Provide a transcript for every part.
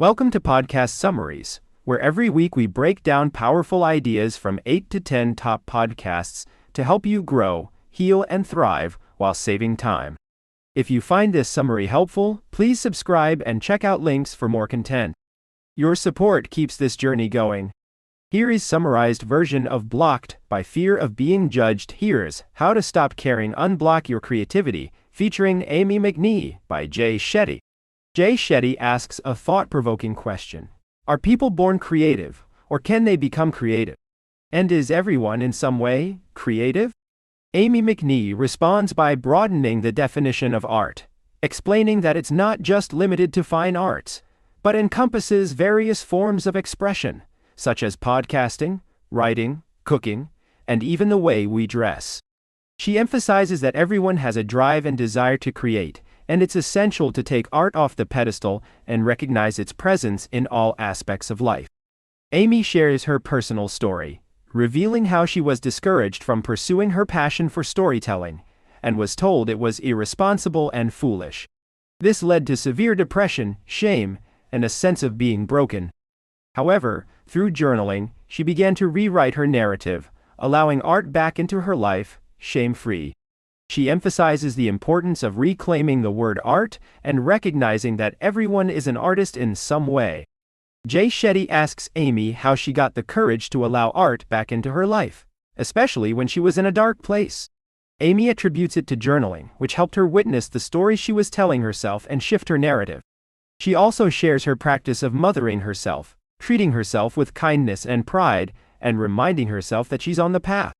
Welcome to Podcast Summaries, where every week we break down powerful ideas from 8 to 10 top podcasts to help you grow, heal, and thrive while saving time. If you find this summary helpful, please subscribe and check out links for more content. Your support keeps this journey going. Here is summarized version of Blocked by Fear of Being Judged. Here's How to Stop Caring, Unblock Your Creativity, featuring Amie McNee by Shetty. Shetty asks a thought-provoking question. Are people born creative, or can they become creative? And is everyone in some way creative? Amie McNee responds by broadening the definition of art, explaining that it's not just limited to fine arts, but encompasses various forms of expression, such as podcasting, writing, cooking, and even the way we dress. She emphasizes that everyone has a drive and desire to create, and it's essential to take art off the pedestal and recognize its presence in all aspects of life. Amie shares her personal story, revealing how she was discouraged from pursuing her passion for storytelling, and was told it was irresponsible and foolish. This led to severe depression, shame, and a sense of being broken. However, through journaling, she began to rewrite her narrative, allowing art back into her life, shame-free. She emphasizes the importance of reclaiming the word art and recognizing that everyone is an artist in some way. Shetty asks Amie how she got the courage to allow art back into her life, especially when she was in a dark place. Amie attributes it to journaling, which helped her witness the stories she was telling herself and shift her narrative. She also shares her practice of mothering herself, treating herself with kindness and pride, and reminding herself that she's on the path.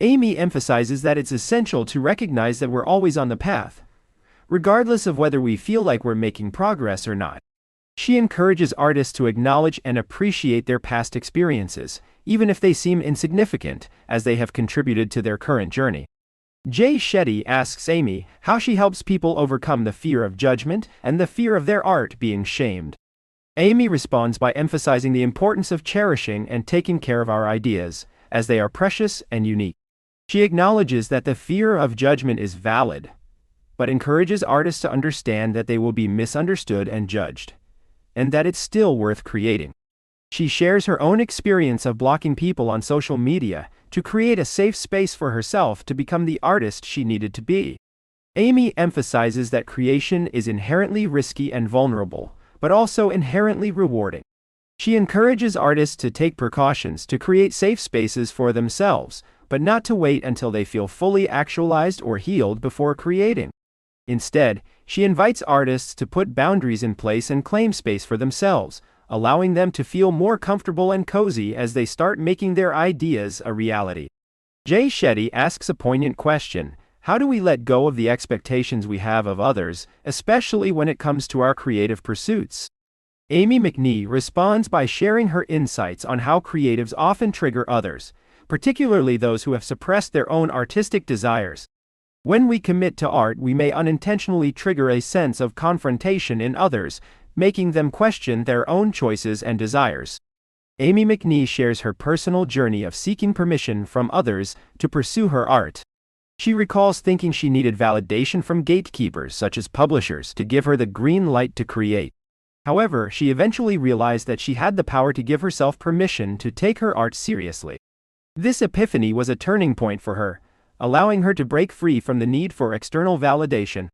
Amie emphasizes that it's essential to recognize that we're always on the path, regardless of whether we feel like we're making progress or not. She encourages artists to acknowledge and appreciate their past experiences, even if they seem insignificant, as they have contributed to their current journey. Shetty asks Amie how she helps people overcome the fear of judgment and the fear of their art being shamed. Amie responds by emphasizing the importance of cherishing and taking care of our ideas, as they are precious and unique. She acknowledges that the fear of judgment is valid, but encourages artists to understand that they will be misunderstood and judged, and that it's still worth creating. She shares her own experience of blocking people on social media to create a safe space for herself to become the artist she needed to be. Amie emphasizes that creation is inherently risky and vulnerable, but also inherently rewarding. She encourages artists to take precautions to create safe spaces for themselves, but not to wait until they feel fully actualized or healed before creating. Instead, she invites artists to put boundaries in place and claim space for themselves, allowing them to feel more comfortable and cozy as they start making their ideas a reality. Shetty asks a poignant question: how do we let go of the expectations we have of others, especially when it comes to our creative pursuits? Amie McNee responds by sharing her insights on how creatives often trigger others, particularly those who have suppressed their own artistic desires. When we commit to art, we may unintentionally trigger a sense of confrontation in others, making them question their own choices and desires. Amie McNee shares her personal journey of seeking permission from others to pursue her art. She recalls thinking she needed validation from gatekeepers such as publishers to give her the green light to create. However, she eventually realized that she had the power to give herself permission to take her art seriously. This epiphany was a turning point for her, allowing her to break free from the need for external validation.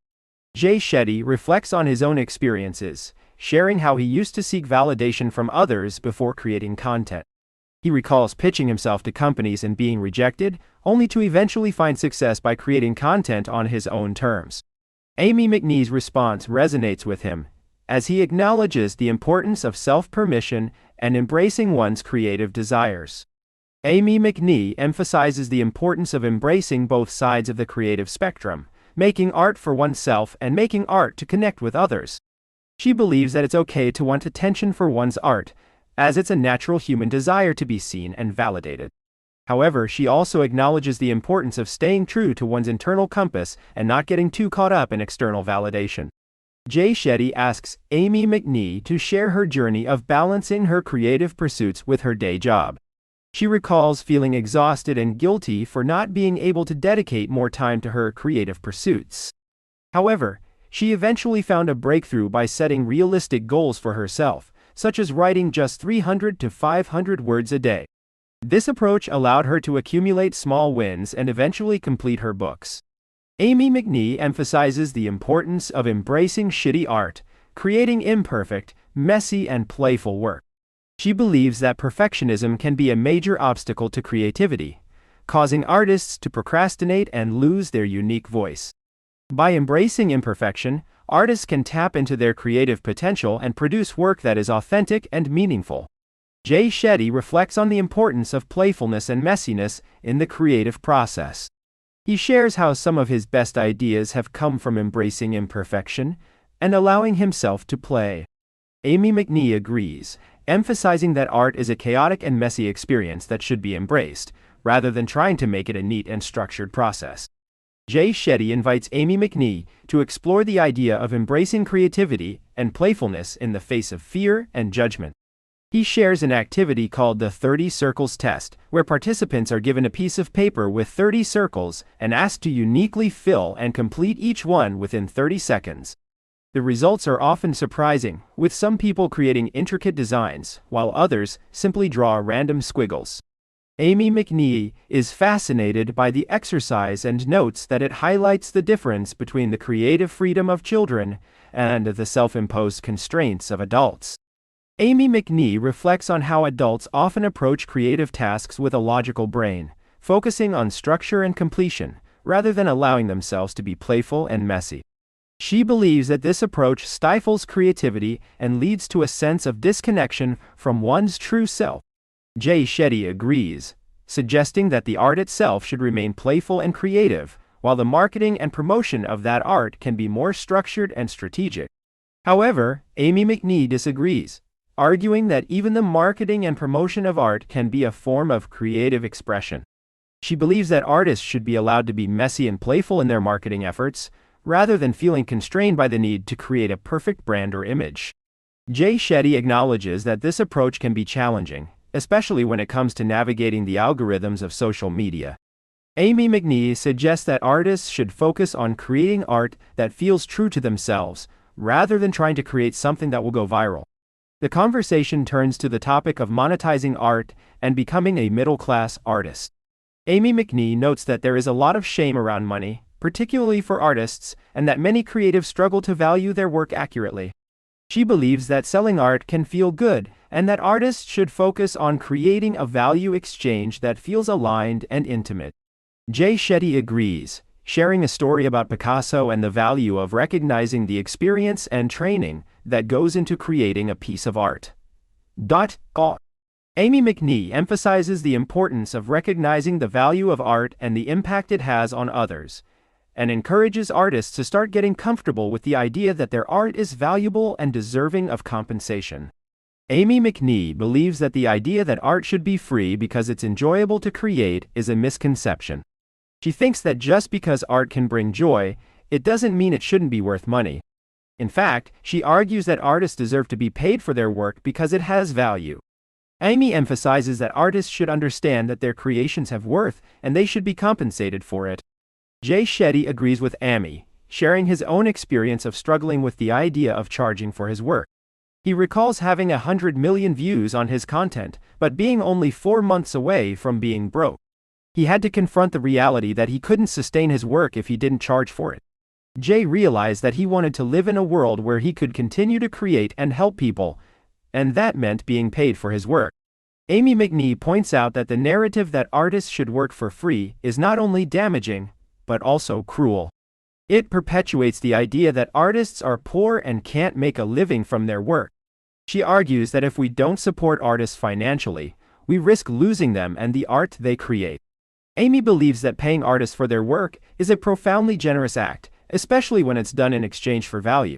Shetty reflects on his own experiences, sharing how he used to seek validation from others before creating content. He recalls pitching himself to companies and being rejected, only to eventually find success by creating content on his own terms. Amie McNee's response resonates with him, as he acknowledges the importance of self-permission and embracing one's creative desires. Amie McNee emphasizes the importance of embracing both sides of the creative spectrum, making art for oneself and making art to connect with others. She believes that it's okay to want attention for one's art, as it's a natural human desire to be seen and validated. However, she also acknowledges the importance of staying true to one's internal compass and not getting too caught up in external validation. Shetty asks Amie McNee to share her journey of balancing her creative pursuits with her day job. She recalls feeling exhausted and guilty for not being able to dedicate more time to her creative pursuits. However, she eventually found a breakthrough by setting realistic goals for herself, such as writing just 300 to 500 words a day. This approach allowed her to accumulate small wins and eventually complete her books. Amie McNee emphasizes the importance of embracing shitty art, creating imperfect, messy, and playful work. She believes that perfectionism can be a major obstacle to creativity, causing artists to procrastinate and lose their unique voice. By embracing imperfection, artists can tap into their creative potential and produce work that is authentic and meaningful. Shetty reflects on the importance of playfulness and messiness in the creative process. He shares how some of his best ideas have come from embracing imperfection and allowing himself to play. Amie McNee agrees, emphasizing that art is a chaotic and messy experience that should be embraced, rather than trying to make it a neat and structured process. Shetty invites Amie McNee to explore the idea of embracing creativity and playfulness in the face of fear and judgment. He shares an activity called the 30 Circles Test, where participants are given a piece of paper with 30 circles and asked to uniquely fill and complete each one within 30 seconds. The results are often surprising, with some people creating intricate designs, while others simply draw random squiggles. Amie McNee is fascinated by the exercise and notes that it highlights the difference between the creative freedom of children and the self-imposed constraints of adults. Amie McNee reflects on how adults often approach creative tasks with a logical brain, focusing on structure and completion, rather than allowing themselves to be playful and messy. She believes that this approach stifles creativity and leads to a sense of disconnection from one's true self. Shetty agrees, suggesting that the art itself should remain playful and creative, while the marketing and promotion of that art can be more structured and strategic. However, Amie McNee disagrees, arguing that even the marketing and promotion of art can be a form of creative expression. She believes that artists should be allowed to be messy and playful in their marketing efforts, rather than feeling constrained by the need to create a perfect brand or image. Shetty acknowledges that this approach can be challenging, especially when it comes to navigating the algorithms of social media. Amie McNee suggests that artists should focus on creating art that feels true to themselves, rather than trying to create something that will go viral. The conversation turns to the topic of monetizing art and becoming a middle-class artist. Amie McNee notes that there is a lot of shame around money, particularly for artists, and that many creatives struggle to value their work accurately. She believes that selling art can feel good, and that artists should focus on creating a value exchange that feels aligned and intimate. Shetty agrees, sharing a story about Picasso and the value of recognizing the experience and training that goes into creating a piece of art. Amie McNee emphasizes the importance of recognizing the value of art and the impact it has on others, and encourages artists to start getting comfortable with the idea that their art is valuable and deserving of compensation. Amie McNee believes that the idea that art should be free because it's enjoyable to create is a misconception. She thinks that just because art can bring joy, it doesn't mean it shouldn't be worth money. In fact, she argues that artists deserve to be paid for their work because it has value. Amie emphasizes that artists should understand that their creations have worth and they should be compensated for it. Shetty agrees with Amie, sharing his own experience of struggling with the idea of charging for his work. He recalls having 100 million views on his content, but being only 4 months away from being broke. He had to confront the reality that he couldn't sustain his work if he didn't charge for it. Realized that he wanted to live in a world where he could continue to create and help people, and that meant being paid for his work. Amie McNee points out that the narrative that artists should work for free is not only damaging, but also cruel. It perpetuates the idea that artists are poor and can't make a living from their work. She argues that if we don't support artists financially, we risk losing them and the art they create. Amie believes that paying artists for their work is a profoundly generous act, especially when it's done in exchange for value.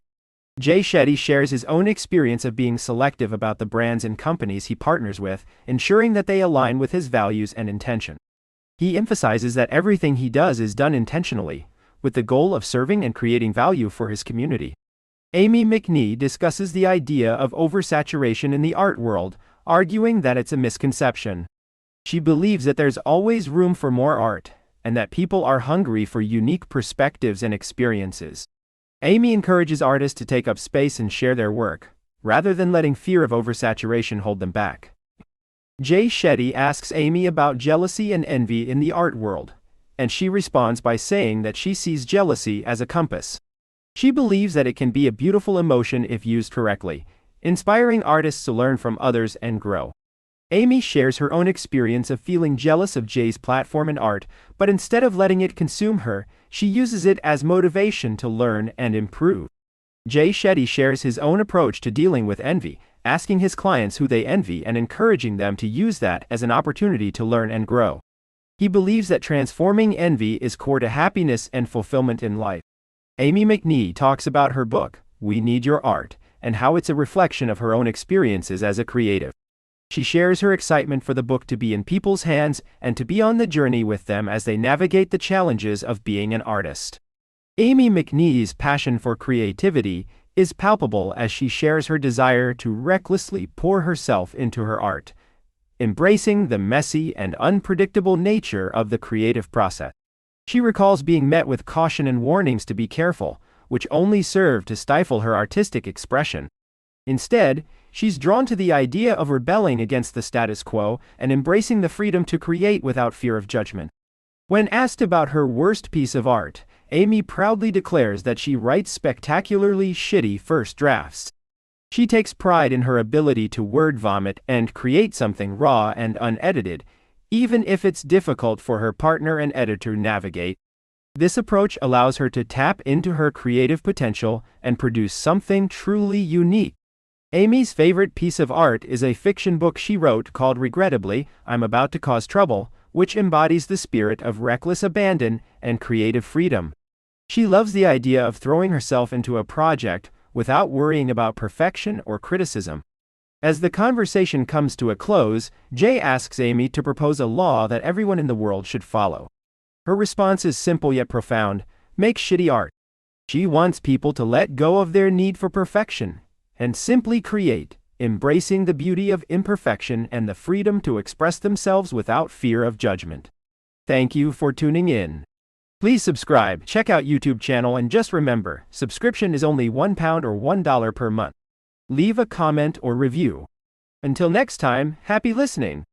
Shetty shares his own experience of being selective about the brands and companies he partners with, ensuring that they align with his values and intention. He emphasizes that everything he does is done intentionally, with the goal of serving and creating value for his community. Amie McNee discusses the idea of oversaturation in the art world, arguing that it's a misconception. She believes that there's always room for more art, and that people are hungry for unique perspectives and experiences. Amie encourages artists to take up space and share their work, rather than letting fear of oversaturation hold them back. Shetty asks Amie about jealousy and envy in the art world, and she responds by saying that she sees jealousy as a compass. She believes that it can be a beautiful emotion if used correctly, inspiring artists to learn from others and grow. Amie shares her own experience of feeling jealous of Jay's platform in art, but instead of letting it consume her, she uses it as motivation to learn and improve. Shetty shares his own approach to dealing with envy, asking his clients who they envy and encouraging them to use that as an opportunity to learn and grow. He believes that transforming envy is core to happiness and fulfillment in life. Amie McNee talks about her book, We Need Your Art, and how it's a reflection of her own experiences as a creative. She shares her excitement for the book to be in people's hands and to be on the journey with them as they navigate the challenges of being an artist. Amie McNee's passion for creativity is palpable as she shares her desire to recklessly pour herself into her art, embracing the messy and unpredictable nature of the creative process. She recalls being met with caution and warnings to be careful, which only served to stifle her artistic expression. Instead, she's drawn to the idea of rebelling against the status quo and embracing the freedom to create without fear of judgment. When asked about her worst piece of art, Amie proudly declares that she writes spectacularly shitty first drafts. She takes pride in her ability to word vomit and create something raw and unedited, even if it's difficult for her partner and editor to navigate. This approach allows her to tap into her creative potential and produce something truly unique. Amie's favorite piece of art is a fiction book she wrote called Regrettably, I'm About to Cause Trouble, which embodies the spirit of reckless abandon and creative freedom. She loves the idea of throwing herself into a project without worrying about perfection or criticism. As the conversation comes to a close, Jay asks Amie to propose a law that everyone in the world should follow. Her response is simple yet profound: make shitty art. She wants people to let go of their need for perfection and simply create, embracing the beauty of imperfection and the freedom to express themselves without fear of judgment. Thank you for tuning in. Please subscribe, check out YouTube channel, and just remember, subscription is only £1 or $1 per month. Leave a comment or review. Until next time, happy listening!